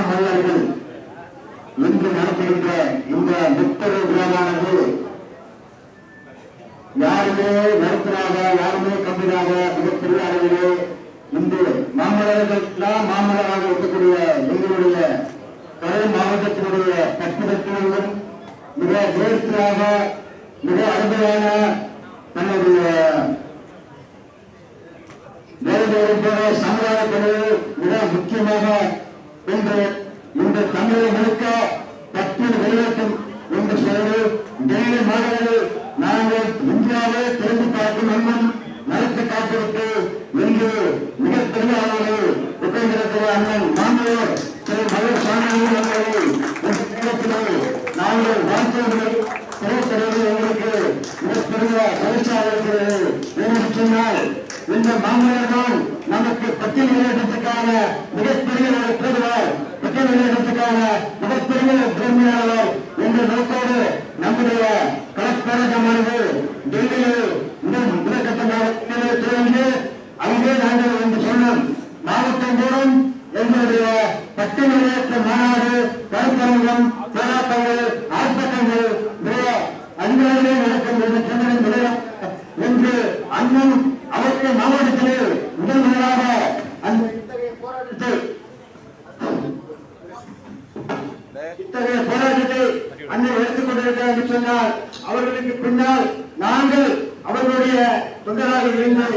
மன்னர்கள் இன்று நடத்துகின்ற இந்த முத்தரை விழாவானது யாருமே நடத்தினாக யாருமே கம்பினாக மிகப்பெரிய அளவிலே இன்று மாமல்லர்கள்லாம் மாமல்லராக இருக்கக்கூடிய எங்களுடைய கரூர் மாவட்டத்தினுடைய கட்டிடத்திலும் மிக நேர்த்தியாக மிக அருமையான தன்னுடைய சமுதாயத்தினர் மிக முக்கியமாக இன்று இந்த தமிழை முழுக்க பட்டியல் வெளியேற்றும் என்று சொல்லி டெல்லி மாநிலத்தில் நாங்கள் இந்தியாவை திறந்து பார்க்கும் எண்ணம் நடத்தி காத்திருக்கு என்று மிகப்பெரிய அளவில் உட்கார்ந்திருக்கிற அண்ணன் மாமல்லர் திரு மலர் சாமி நாங்கள் வாழ்க்கைகளை திரைத்தரவு எங்களுக்கு மிகப்பெரிய பரிசாக இருக்கிறது என்று சொன்னால் இந்த மாமல்லர் நமக்கு பட்டியல் வெளியிடத்துக்கான மிகப்பெரிய ஒரு தூதுவர் பட்டியல் வெளியிடத்துக்கான மிகப்பெரிய திறமையாளர் என்ற நோக்கோடு நம்முடைய கலப்பரகமானது டெல்லியில் முதற்கட்டமாக துவங்கி அங்கே நாங்கள் என்று சொன்னோம் மாவட்டம் தோறும் எங்களுடைய பட்டியல் வெளியேற்ற மாநாடு கருத்தரங்கம் போராட்டங்கள் ஆர்ப்பாட்டங்கள் மிக அதிகாரிகளே நடக்கும் என்று சொன்ன என்று அண்ணன் அவருடைய மாவட்டத்திலே முதல் முதலாக அந்த இத்தகைய போராட்டத்தை அண்ணன் எடுத்துக் கொண்டிருக்கிறார் என்று சொன்னால் அவர்களுக்கு பின்னால் நாங்கள் அவர்களுடைய தொண்டராக இருந்து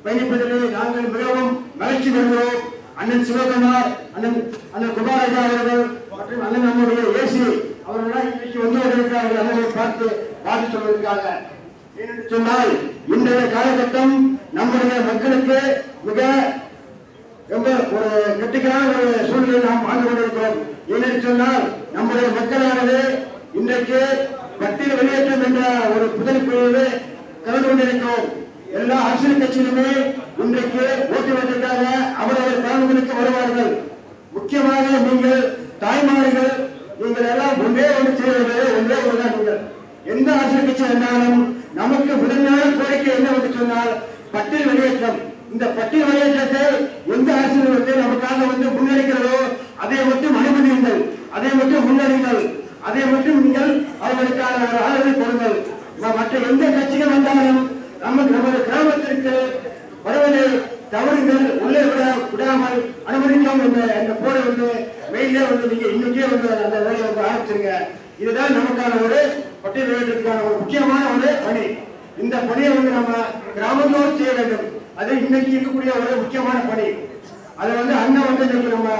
பயணிப்பதிலே நாங்கள் மிகவும் மகிழ்ச்சி பெறுகிறோம். அண்ணன் சிவகுமார் அண்ணன் குமாரராஜா அவர்கள் மற்றும் அண்ணன் நம்முடைய ஏசி அவர்கள் இன்றைக்கு வந்து கொண்டிருக்கிறார்கள் அண்ணனை பார்த்து சொல்வதற்காக. ஏனென்று சொன்னால் இன்றைய காலகட்டம் நம்முடைய மக்களுக்கு மிக ரொம்ப ஒரு கெட்டிக்கான ஒரு சூழ்நிலை நாம் வாழ்ந்து கொண்டிருக்கிறோம். ஏனென்று சொன்னால் நம்முடைய மக்களானது இன்றைக்கு பட்டியல் வெளியேற்றம் என்ற ஒரு புதல் குழுவிலே கலந்து கொண்டிருக்கிறோம். எல்லா அரசியல் கட்சியிலுமே இன்றைக்கு ஓட்டுவதற்காக அவரவர் தலைவர்களுக்கு வருவார்கள். முக்கியமாக நீங்கள் தாய்மார்கள் நீங்கள் எல்லாம் ஒன்றே ஒன்று செய்வது ஒன்றே ஒன்றுதான். நீங்கள் எந்த அரசியல் கட்சி இருந்தாலும் நமக்கு முதன்மையான கோரிக்கை என்னவென்று சொன்னால் பட்டியல் வெளியேற்றம். இந்த பட்டியல் வெளியேற்றத்தை எந்த அரசியல் வந்து நமக்காக வந்து முன்னெடுக்கிறதோ அதை மட்டும் அனுமதியுங்கள், அதை மட்டும் முன்னெடுங்கள், அதை மட்டும் நீங்கள் அவர்களுக்கான ஒரு ஆதரவை கொடுங்கள். மற்ற எந்த கட்சிகள் வந்தாலும் நமது கிராமத்திற்கு வருவதை தவறுங்கள், உள்ளே விடாமல் அனுமதிக்கும் என்ற போரை வந்து மெயிலே வந்து நீங்க இன்னைக்கே வந்து அந்த வேலையை வந்து ஆரம்பிச்சிருங்க. இதுதான் நமக்கான ஒரு பட்டியல் வெளியேற்றத்துக்கான ஒரு முக்கியமான ஒரு பணி. இந்த பணியை வந்து நம்ம கிராமத்தோடு செய்ய வேண்டும். அது இன்னைக்கு இருக்கக்கூடிய ஒரு முக்கியமான பணி. அதை வந்து அண்ணன் வந்து இன்னைக்கு நம்ம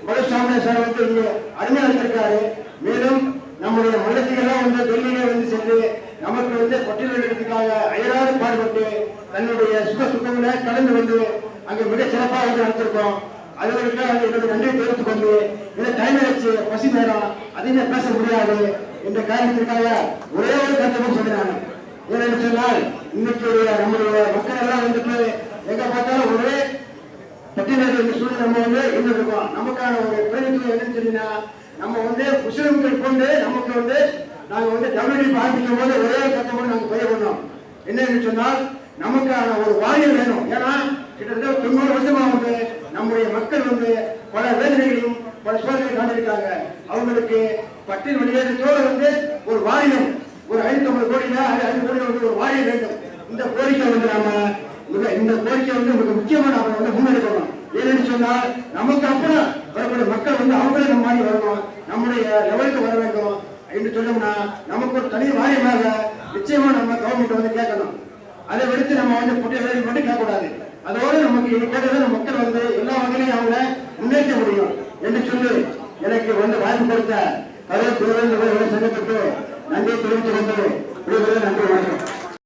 மலசாமி சார் வந்து இங்க அருமையா இருந்திருக்காரு. மேலும் நம்முடைய மல்லத்திகெல்லாம் வந்து டெல்லியிலே வந்து சென்று நமக்கு வந்து பட்டியல் வெளியிடத்துக்காக அயராது பாடுபட்டு தன்னுடைய சுகங்களை கலந்து வந்து அங்க மிக சிறப்பாக வந்து நடத்திருக்கோம். அதுவரைக்கும் என்னுடைய நன்றியை தெரிவித்துக் கொண்டு இதை டைம் ஆயிடுச்சு, பசி நேரம், அதையுமே பேச முடியாது என்ற காரணத்திற்காக ஒரே ஒரு கருத்தை சொல்றாங்க. ஏன்னு சொன்னால் இன்னைக்கு நம்முடைய மக்கள் எல்லாம் வந்துட்டு எங்க பார்த்தாலும் ஒரே பட்டியல் சூழ்நிலை நம்ம வந்து இருந்திருக்கோம். நமக்கான ஒரு பிரதிநிதித்துவம் என்னன்னு சொன்னீங்கன்னா நம்ம வந்து முஸ்லிம்கள் கொண்டு நமக்கு வந்து நாங்க வந்து டபிள்யூடி ஆரம்பிக்கும் போது ஒரே கட்டமோடு நாங்க பதிவு பண்ணோம். என்னன்னு சொன்னால் நமக்கான ஒரு வாரியம் வேணும். ஏன்னா கிட்டத்தட்ட 90 வருஷமா வந்து நம்முடைய மக்கள் வந்து பல வேதனைகளையும் பல சோதனைகளை காண்டிருக்காங்க. அவங்களுக்கு பட்டியல் வெளியேற்றத்தோடு வந்து ஒரு வாரியம், ஒரு 550 கோடியில 5 கோடி வந்து ஒரு வாரியம் வேண்டும். இந்த கோரிக்கை வந்து நம்ம இந்த கோரிக்கை வந்து மிக முக்கியமான அவங்க வந்து முன்னெடுக்கணும். ஏன்னு சொன்னால் நமக்கு அப்புறம் வரக்கூடிய மக்கள் வந்து அவங்களே நம்ம மாதிரி வரணும், நம்முடைய லெவலுக்கு வர வேண்டும் என்று சொன்னோம்னா நமக்கு ஒரு தனி வாரியமாக நிச்சயமா நம்ம கவர்மெண்ட் வந்து கேட்கணும். அதை விடுத்து நம்ம வந்து பட்டியல் மட்டும் கேட்கக்கூடாது. அதோடு நமக்கு கேட்டதை மக்கள் வந்து எல்லா வகையிலையும் அவங்கள முன்னேற்ற முடியும் என்று சொல்லி எனக்கு வந்து வாய்ப்பு கொடுத்த கரூர் சங்கத்துக்கு நன்றி தெரிவித்துக் கொண்டு நன்றி வணக்கம்.